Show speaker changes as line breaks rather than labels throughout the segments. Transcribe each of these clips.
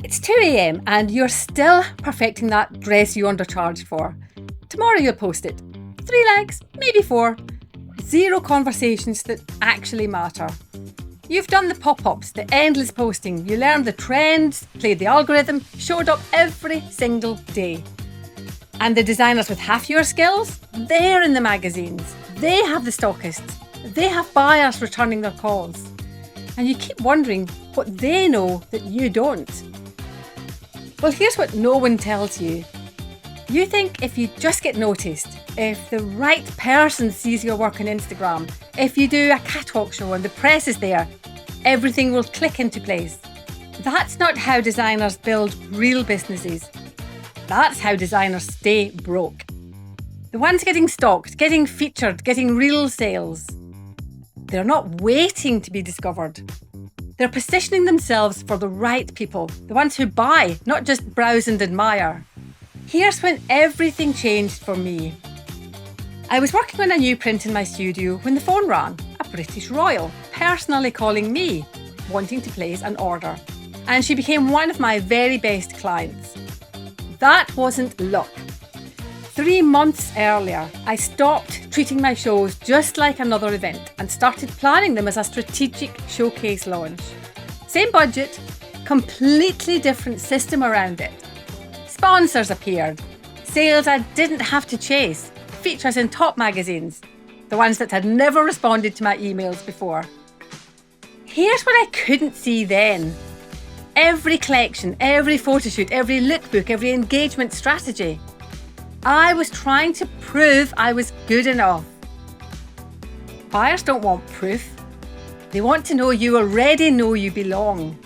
It's 2 a.m. and you're still perfecting that dress you undercharged for. Tomorrow you'll post it. 3 likes, maybe 4. 0 conversations that actually matter. You've done the pop-ups, the endless posting. You learned the trends, played the algorithm, showed up every single day. And the designers with half your skills, they're in the magazines. They have the stockists. They have buyers returning their calls. And you keep wondering what they know that you don't. Well, here's what no one tells you. You think if you just get noticed, if the right person sees your work on Instagram, if you do a catwalk show and the press is there, everything will click into place. That's not how designers build real businesses. That's how designers stay broke. The ones getting stalked, getting featured, getting real sales. They're not waiting to be discovered. They're positioning themselves for the right people, the ones who buy, not just browse and admire. Here's when everything changed for me. I was working on a new print in my studio when the phone rang, a British royal, personally calling me, wanting to place an order. And she became one of my very best clients. That wasn't luck. 3 months earlier, I stopped treating my shows just like another event and started planning them as a strategic showcase launch. Same budget, completely different system around it. Sponsors appeared, sales I didn't have to chase, features in top magazines, the ones that had never responded to my emails before. Here's what I couldn't see then. Every collection, every photoshoot, every lookbook, every engagement strategy. I was trying to prove I was good enough. Buyers don't want proof. They want to know you already know you belong.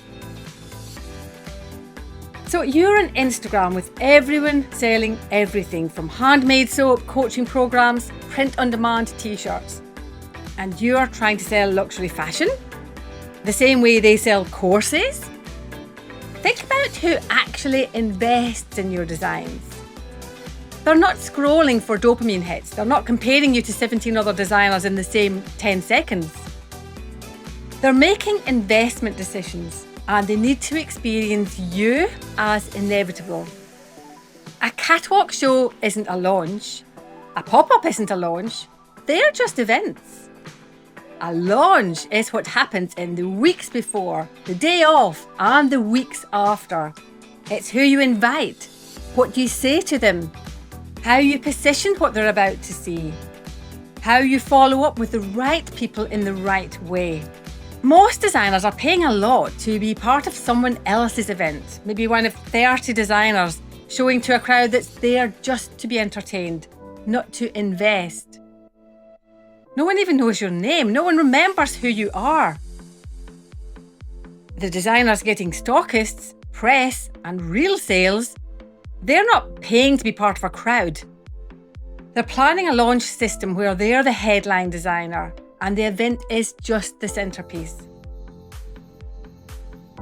So you're on Instagram with everyone selling everything from handmade soap, coaching programs, print-on-demand t-shirts. And you're trying to sell luxury fashion? The same way they sell courses? Think about who actually invests in your designs. They're not scrolling for dopamine hits. They're not comparing you to 17 other designers in the same 10 seconds. They're making investment decisions and they need to experience you as inevitable. A catwalk show isn't a launch. A pop-up isn't a launch. They're just events. A launch is what happens in the weeks before, the day of, and the weeks after. It's who you invite, what you say to them, how you position what they're about to see, how you follow up with the right people in the right way. Most designers are paying a lot to be part of someone else's event, maybe one of 30 designers showing to a crowd that's there just to be entertained, not to invest. No one even knows your name. No one remembers who you are. The designers getting stockists, press, and real sales, they're not paying to be part of a crowd. They're planning a launch system where they're the headline designer and the event is just the centerpiece.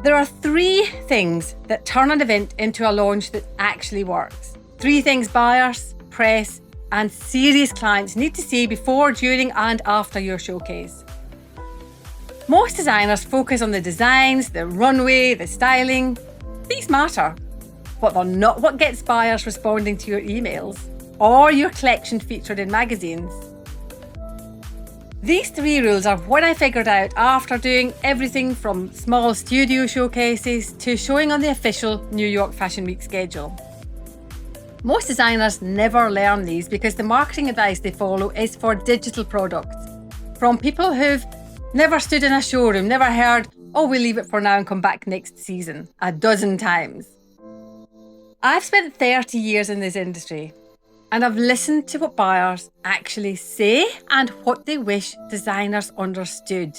There are 3 things that turn an event into a launch that actually works. 3 things buyers, press, and serious clients need to see before, during, and after your showcase. Most designers focus on the designs, the runway, the styling. These matter, but they're not what gets buyers responding to your emails or your collection featured in magazines. These 3 rules are what I figured out after doing everything from small studio showcases to showing on the official New York Fashion Week schedule. Most designers never learn these because the marketing advice they follow is for digital products. From people who've never stood in a showroom, never heard, "Oh, we'll leave it for now and come back next season," a dozen times. I've spent 30 years in this industry and I've listened to what buyers actually say and what they wish designers understood.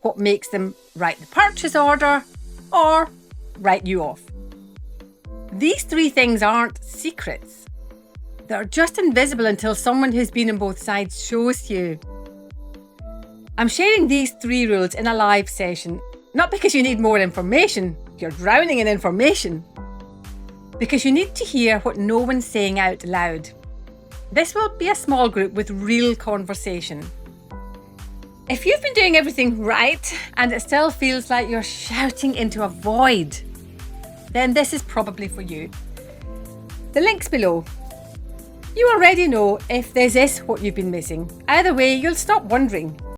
What makes them write the purchase order or write you off. These 3 things aren't secrets. They're just invisible until someone who's been on both sides shows you. I'm sharing these 3 rules in a live session, not because you need more information, you're drowning in information, because you need to hear what no one's saying out loud. This will be a small group with real conversation. If you've been doing everything right and it still feels like you're shouting into a void, then this is probably for you. The link's below. You already know if this is what you've been missing. Either way, you'll stop wondering.